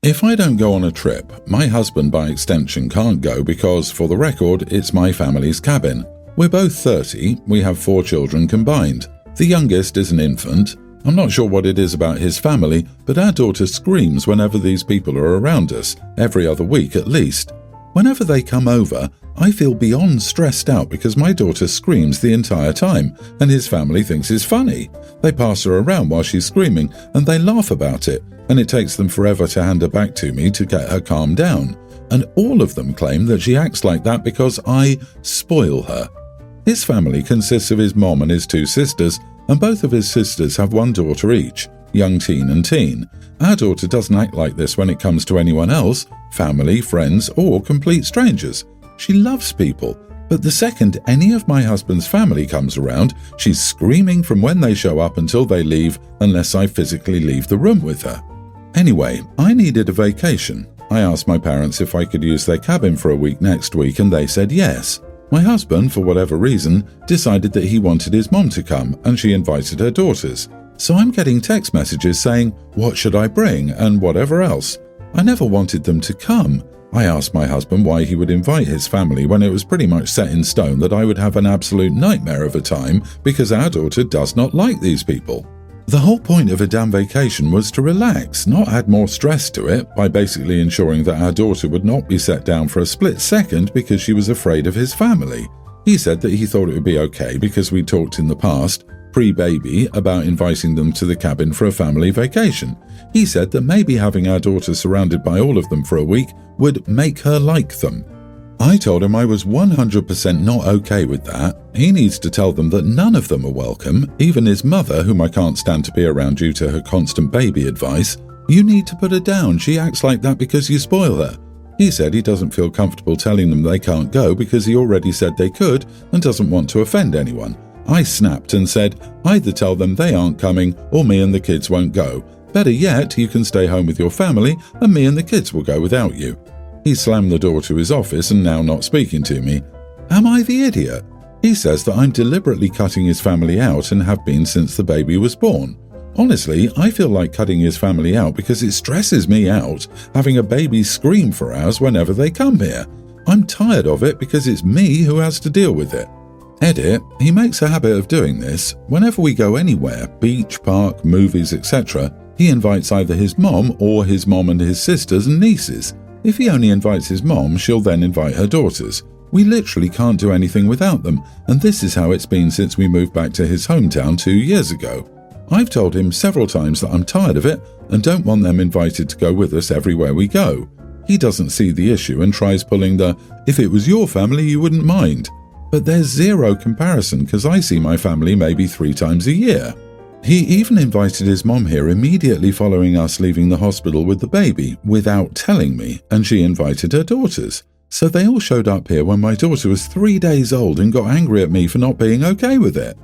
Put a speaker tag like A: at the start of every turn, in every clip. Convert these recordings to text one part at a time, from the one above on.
A: If I don't go on a trip, my husband by extension can't go because, for the record, it's my family's cabin. We're both 30, we have 4 children combined. The youngest is an infant. I'm not sure what it is about his family, but our daughter screams whenever these people are around us, every other week at least. Whenever they come over, I feel beyond stressed out because my daughter screams the entire time, and his family thinks it's funny. They pass her around while she's screaming, and they laugh about it, and it takes them forever to hand her back to me to get her calmed down. And all of them claim that she acts like that because I spoil her. His family consists of his mom and his 2 sisters, and both of his sisters have 1 daughter each, young teen and teen. Our daughter doesn't act like this when it comes to anyone else, family, friends, or complete strangers. She loves people, but the second any of my husband's family comes around, she's screaming from when they show up until they leave, unless I physically leave the room with her. Anyway, I needed a vacation. I asked my parents if I could use their cabin for a week next week, and they said yes. My husband, for whatever reason, decided that he wanted his mom to come, and she invited her daughters. So I'm getting text messages saying, what should I bring, and whatever else. I never wanted them to come. I asked my husband why he would invite his family when it was pretty much set in stone that I would have an absolute nightmare of a time because our daughter does not like these people. The whole point of a damn vacation was to relax, not add more stress to it by basically ensuring that our daughter would not be set down for a split second because she was afraid of his family. He said that he thought it would be okay because we talked in the past, pre-baby, about inviting them to the cabin for a family vacation. He said that maybe having our daughter surrounded by all of them for a week would make her like them. I told him I was 100% not okay with that. He needs to tell them that none of them are welcome, even his mother, whom I can't stand to be around due to her constant baby advice. You need to put her down, she acts like that because you spoil her. He said he doesn't feel comfortable telling them they can't go because he already said they could and doesn't want to offend anyone. I snapped and said, either tell them they aren't coming or me and the kids won't go. Better yet, you can stay home with your family and me and the kids will go without you. He slammed the door to his office and now not speaking to me. Am I the idiot? He says that I'm deliberately cutting his family out and have been since the baby was born. Honestly, I feel like cutting his family out because it stresses me out having a baby scream for hours whenever they come here. I'm tired of it because it's me who has to deal with it. Edit, he makes a habit of doing this. Whenever we go anywhere, beach, park, movies, etc., he invites either his mom or his mom and his sisters and nieces. If he only invites his mom, she'll then invite her daughters. We literally can't do anything without them, and this is how it's been since we moved back to his hometown 2 years ago. I've told him several times that I'm tired of it and don't want them invited to go with us everywhere we go. He doesn't see the issue and tries pulling the, if it was your family you wouldn't mind. But there's zero comparison because I see my family maybe 3 times a year. He even invited his mom here immediately following us leaving the hospital with the baby without telling me, and she invited her daughters. So they all showed up here when my daughter was 3 days old and got angry at me for not being okay with it.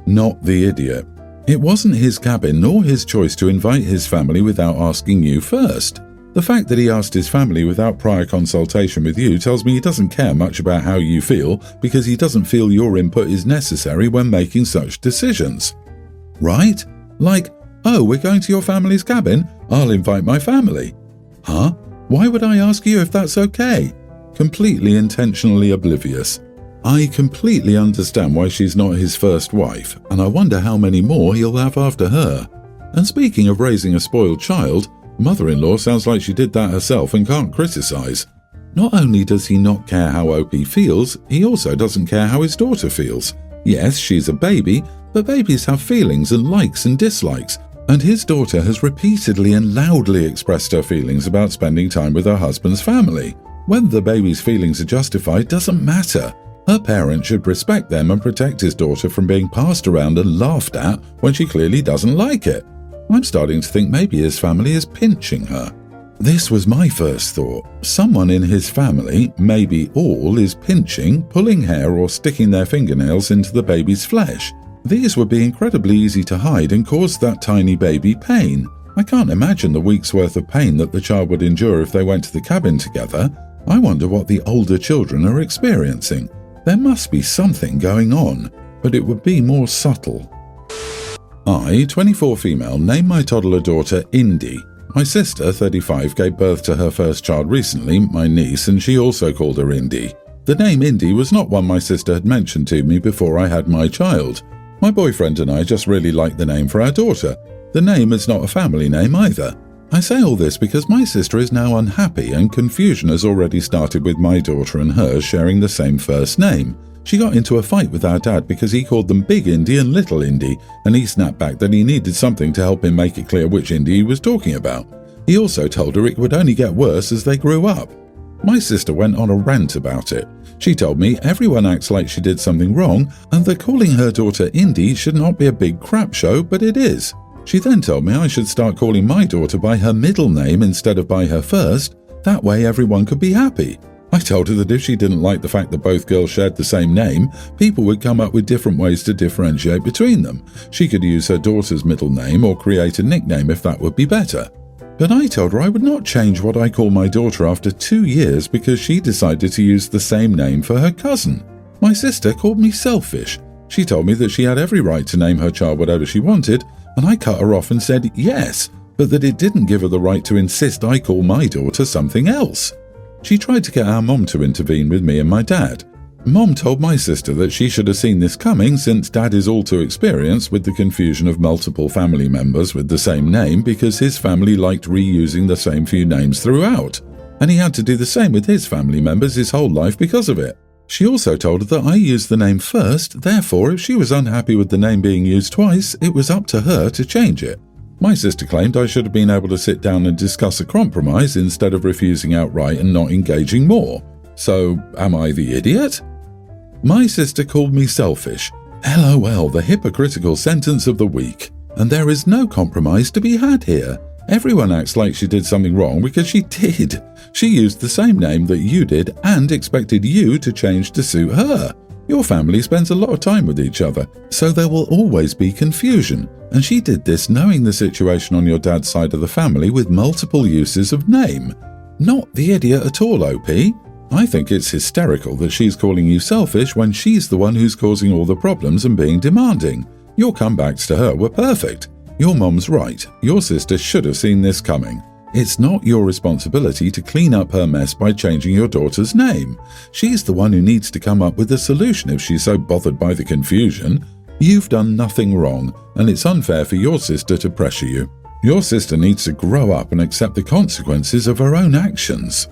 A: Not the idiot. It wasn't his cabin nor his choice to invite his family without asking you first. The fact that he asked his family without prior consultation with you tells me he doesn't care much about how you feel because he doesn't feel your input is necessary when making such decisions. Right? Like, oh, we're going to your family's cabin? I'll invite my family. Huh? Why would I ask you if that's okay? Completely intentionally oblivious. I completely understand why she's not his first wife, and I wonder how many more he'll have after her. And speaking of raising a spoiled child, mother-in-law sounds like she did that herself and can't criticize. Not only does he not care how OP feels, he also doesn't care how his daughter feels. Yes, she's a baby, but babies have feelings and likes and dislikes, and his daughter has repeatedly and loudly expressed her feelings about spending time with her husband's family. Whether the baby's feelings are justified doesn't matter. Her parents should respect them and protect his daughter from being passed around and laughed at when she clearly doesn't like it. I'm starting to think maybe his family is pinching her. This was my first thought. Someone in his family, maybe all, is pinching, pulling hair or sticking their fingernails into the baby's flesh. These would be incredibly easy to hide and cause that tiny baby pain. I can't imagine the week's worth of pain that the child would endure if they went to the cabin together. I wonder what the older children are experiencing. There must be something going on, but it would be more subtle. I, 24 female, named my toddler daughter Indy. My sister, 35, gave birth to her first child recently, my niece, and she also called her Indy. The name Indy was not one my sister had mentioned to me before I had my child. My boyfriend and I just really liked the name for our daughter. The name is not a family name either. I say all this because my sister is now unhappy and confusion has already started with my daughter and hers sharing the same first name. She got into a fight with our dad because he called them Big Indy and Little Indy, and he snapped back that he needed something to help him make it clear which Indy he was talking about. He also told her it would only get worse as they grew up. My sister went on a rant about it. She told me everyone acts like she did something wrong and that calling her daughter Indy should not be a big crap show, but it is. She then told me I should start calling my daughter by her middle name instead of by her first. That way everyone could be happy. I told her that if she didn't like the fact that both girls shared the same name, people would come up with different ways to differentiate between them. She could use her daughter's middle name or create a nickname if that would be better. But I told her I would not change what I call my daughter after 2 years because she decided to use the same name for her cousin. My sister called me selfish. She told me that she had every right to name her child whatever she wanted, and I cut her off and said yes, but that it didn't give her the right to insist I call my daughter something else. She tried to get our mom to intervene with me and my dad. Mom told my sister that she should have seen this coming since Dad is all too experienced with the confusion of multiple family members with the same name because his family liked reusing the same few names throughout, and he had to do the same with his family members his whole life because of it. She also told her that I used the name first, therefore if she was unhappy with the name being used twice, it was up to her to change it. My sister claimed I should have been able to sit down and discuss a compromise instead of refusing outright and not engaging more. So, am I the idiot? My sister called me selfish. LOL, the hypocritical sentence of the week. And there is no compromise to be had here. Everyone acts like she did something wrong because she did. She used the same name that you did and expected you to change to suit her. Your family spends a lot of time with each other, so there will always be confusion. And she did this knowing the situation on your dad's side of the family with multiple uses of name. Not the idiot at all, OP. I think it's hysterical that she's calling you selfish when she's the one who's causing all the problems and being demanding. Your comebacks to her were perfect. Your mom's right. Your sister should have seen this coming. It's not your responsibility to clean up her mess by changing your daughter's name. She's the one who needs to come up with a solution if she's so bothered by the confusion. You've done nothing wrong, and it's unfair for your sister to pressure you. Your sister needs to grow up and accept the consequences of her own actions.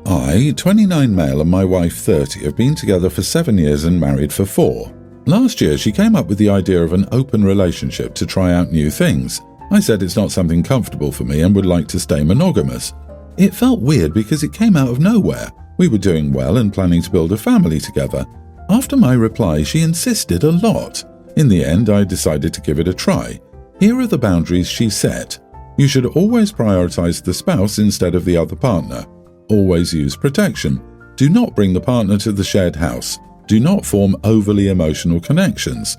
A: I, 29 male, and my wife 30 have been together for 7 years and married for 4. Last year she came up with the idea of an open relationship to try out new things. I said it's not something comfortable for me and would like to stay monogamous. It felt weird because it came out of nowhere. We were doing well and planning to build a family together. After my reply, she insisted a lot. In the end, I decided to give it a try. Here are the boundaries she set. You should always prioritize the spouse instead of the other partner. Always use protection. Do not bring the partner to the shared house. Do not form overly emotional connections.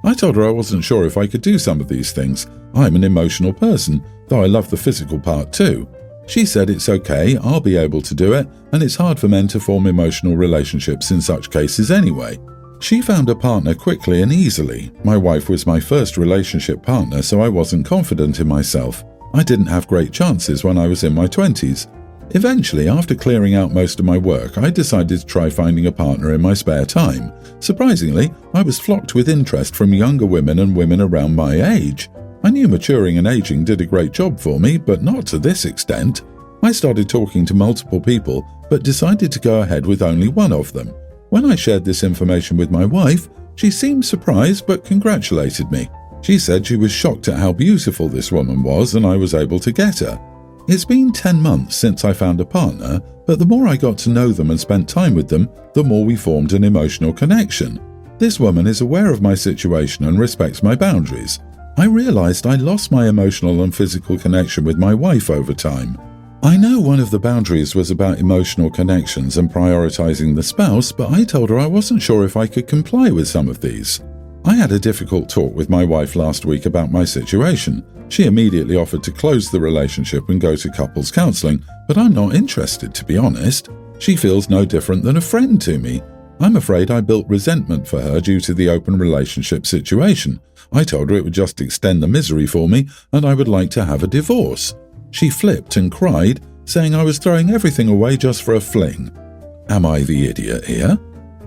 A: I told her I wasn't sure if I could do some of these things. I'm an emotional person, though I love the physical part too. She said it's okay, I'll be able to do it, and it's hard for men to form emotional relationships in such cases anyway. She found a partner quickly and easily. My wife was my first relationship partner, so I wasn't confident in myself. I didn't have great chances when I was in my 20s. Eventually, after clearing out most of my work, I decided to try finding a partner in my spare time. Surprisingly, I was flocked with interest from younger women and women around my age. I knew maturing and aging did a great job for me, but not to this extent. I started talking to multiple people, but decided to go ahead with only one of them. When I shared this information with my wife, she seemed surprised but congratulated me. She said she was shocked at how beautiful this woman was and I was able to get her. It's been 10 months since I found a partner, but the more I got to know them and spent time with them, the more we formed an emotional connection. This woman is aware of my situation and respects my boundaries. I realized I lost my emotional and physical connection with my wife over time. I know one of the boundaries was about emotional connections and prioritizing the spouse, but I told her I wasn't sure if I could comply with some of these. I had a difficult talk with my wife last week about my situation. She immediately offered to close the relationship and go to couples counseling, but I'm not interested, to be honest. She feels no different than a friend to me. I'm afraid I built resentment for her due to the open relationship situation. I told her it would just extend the misery for me and I would like to have a divorce. She flipped and cried, saying I was throwing everything away just for a fling. Am I the idiot here?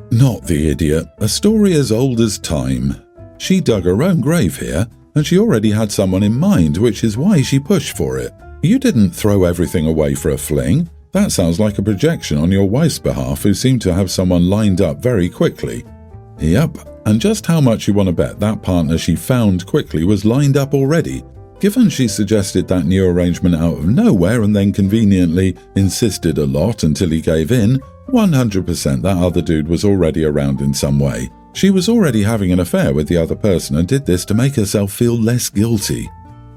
A: Not the idiot. A story as old as time. She dug her own grave here, and she already had someone in mind, which is why she pushed for it. You didn't throw everything away for a fling. That sounds like a projection on your wife's behalf, who seemed to have someone lined up very quickly. Yep, and just how much you want to bet that partner she found quickly was lined up already? Given she suggested that new arrangement out of nowhere and then conveniently insisted a lot until he gave in, 100% that other dude was already around in some way. She was already having an affair with the other person and did this to make herself feel less guilty.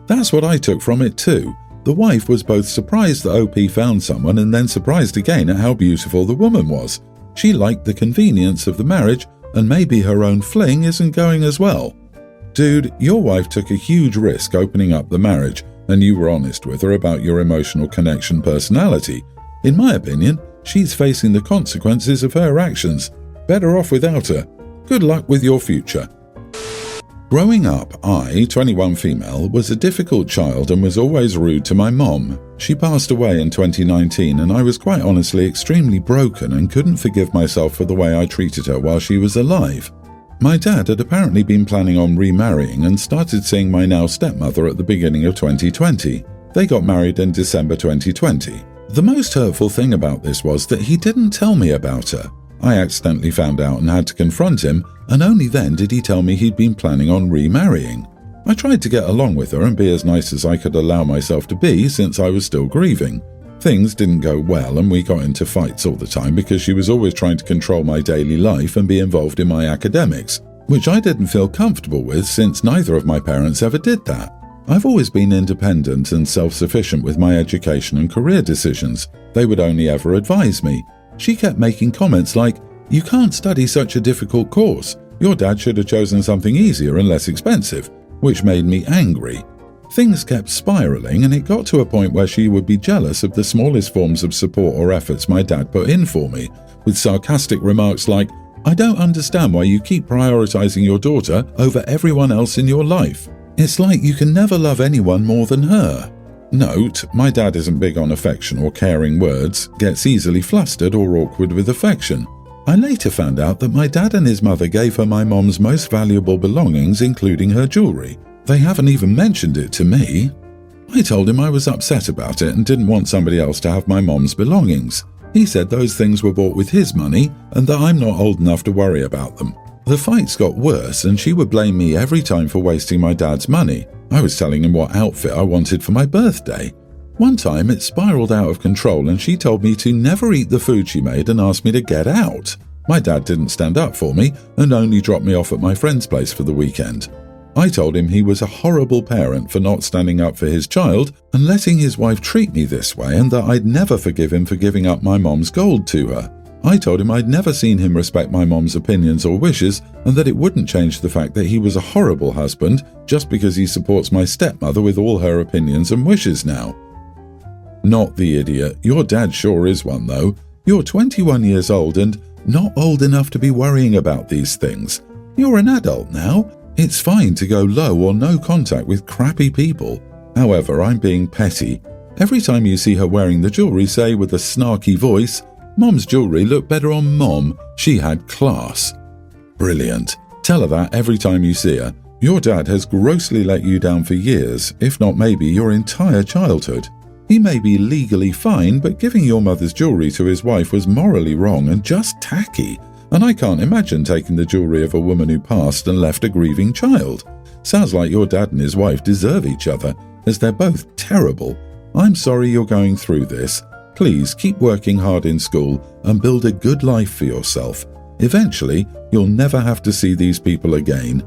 A: That's what I took from it too. The wife was both surprised that OP found someone and then surprised again at how beautiful the woman was. She liked the convenience of the marriage and maybe her own fling isn't going as well. Dude, your wife took a huge risk opening up the marriage and you were honest with her about your emotional connection personality. In my opinion, she's facing the consequences of her actions. Better off without her. Good luck with your future. Growing up, I, 21 female, was a difficult child and was always rude to my mom. She passed away in 2019 and I was quite honestly extremely broken and couldn't forgive myself for the way I treated her while she was alive. My dad had apparently been planning on remarrying and started seeing my now stepmother at the beginning of 2020. They got married in December 2020. The most hurtful thing about this was that he didn't tell me about her. I accidentally found out and had to confront him, and only then did he tell me he'd been planning on remarrying. I tried to get along with her and be as nice as I could allow myself to be since I was still grieving. Things didn't go well and we got into fights all the time because she was always trying to control my daily life and be involved in my academics, which I didn't feel comfortable with since neither of my parents ever did that. I've always been independent and self-sufficient with my education and career decisions. They would only ever advise me. She kept making comments like, "You can't study such a difficult course. Your dad should have chosen something easier and less expensive," which made me angry. Things kept spiraling and it got to a point where she would be jealous of the smallest forms of support or efforts my dad put in for me, with sarcastic remarks like, "I don't understand why you keep prioritizing your daughter over everyone else in your life. It's like you can never love anyone more than her." Note, my dad isn't big on affection or caring words, gets easily flustered or awkward with affection. I later found out that my dad and his mother gave her my mom's most valuable belongings, including her jewelry. They haven't even mentioned it to me. I told him I was upset about it and didn't want somebody else to have my mom's belongings. He said those things were bought with his money and that I'm not old enough to worry about them. The fights got worse and she would blame me every time for wasting my dad's money. I was telling him what outfit I wanted for my birthday. One time it spiraled out of control and she told me to never eat the food she made and asked me to get out. My dad didn't stand up for me and only dropped me off at my friend's place for the weekend. I told him he was a horrible parent for not standing up for his child and letting his wife treat me this way and that I'd never forgive him for giving up my mom's gold to her. I told him I'd never seen him respect my mom's opinions or wishes and that it wouldn't change the fact that he was a horrible husband just because he supports my stepmother with all her opinions and wishes now. Not the idiot. Your dad sure is one though. You're 21 years old and not old enough to be worrying about these things. You're an adult now. It's fine to go low or no contact with crappy people. However, I'm being petty. Every time you see her wearing the jewelry, say with a snarky voice, "Mom's jewelry looked better on Mom. She had class." Brilliant. Tell her that every time you see her. Your dad has grossly let you down for years, if not maybe your entire childhood. He may be legally fine, but giving your mother's jewelry to his wife was morally wrong and just tacky. And I can't imagine taking the jewelry of a woman who passed and left a grieving child. Sounds like your dad and his wife deserve each other, as they're both terrible. I'm sorry you're going through this. Please keep working hard in school and build a good life for yourself. Eventually, you'll never have to see these people again.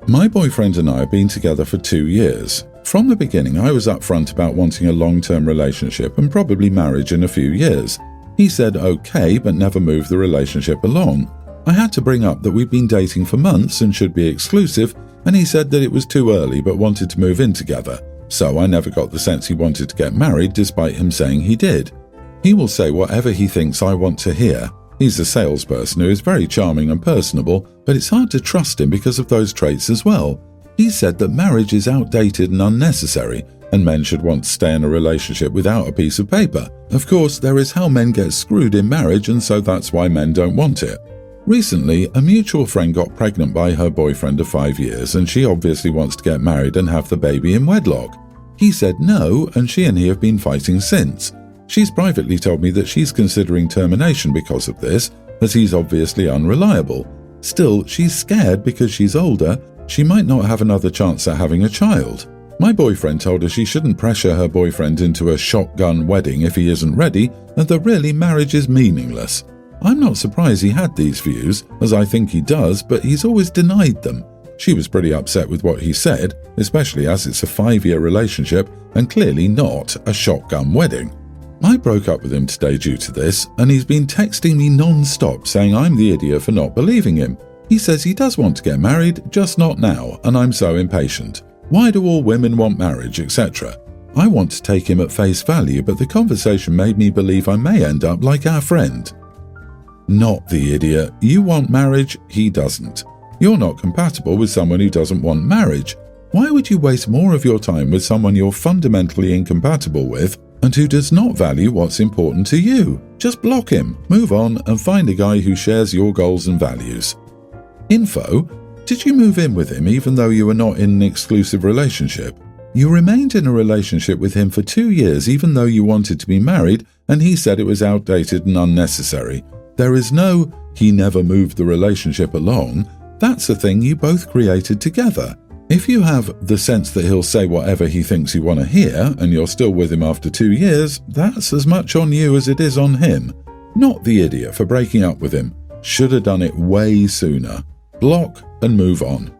A: My boyfriend and I have been together for 2 years. From the beginning, I was upfront about wanting a long-term relationship and probably marriage in a few years. He said okay, but never moved the relationship along. I had to bring up that we'd been dating for months and should be exclusive, and he said that it was too early but wanted to move in together. So I never got the sense he wanted to get married despite him saying he did. He will say whatever he thinks I want to hear. He's a salesperson who is very charming and personable, but it's hard to trust him because of those traits as well. He said that marriage is outdated and unnecessary, and men should want to stay in a relationship without a piece of paper. Of course, there is how men get screwed in marriage, and so that's why men don't want it. Recently, a mutual friend got pregnant by her boyfriend of 5 years, and she obviously wants to get married and have the baby in wedlock. He said no, and she and he have been fighting since. She's privately told me that she's considering termination because of this, as he's obviously unreliable. Still, she's scared because she's older. She might not have another chance at having a child. My boyfriend told her she shouldn't pressure her boyfriend into a shotgun wedding if he isn't ready, and that really marriage is meaningless. I'm not surprised he had these views, as I think he does, but he's always denied them. She was pretty upset with what he said, especially as it's a 5-year relationship and clearly not a shotgun wedding. I broke up with him today due to this, and he's been texting me non-stop saying I'm the idiot for not believing him. He says he does want to get married, just not now, and I'm so impatient. Why do all women want marriage, etc.? I want to take him at face value, but the conversation made me believe I may end up like our friend. Not the idiot. You want marriage, he doesn't. You're not compatible with someone who doesn't want marriage. Why would you waste more of your time with someone you're fundamentally incompatible with and who does not value what's important to you? Just block him, move on, and find a guy who shares your goals and values. Info: did you move in with him even though you were not in an exclusive relationship? You remained in a relationship with him for 2 years even though you wanted to be married, and he said it was outdated and unnecessary. There is no, he never moved the relationship along. That's a thing you both created together. If you have the sense that he'll say whatever he thinks you want to hear, and you're still with him after 2 years, that's as much on you as it is on him. Not the idiot for breaking up with him. Should have done it way sooner. Block and move on.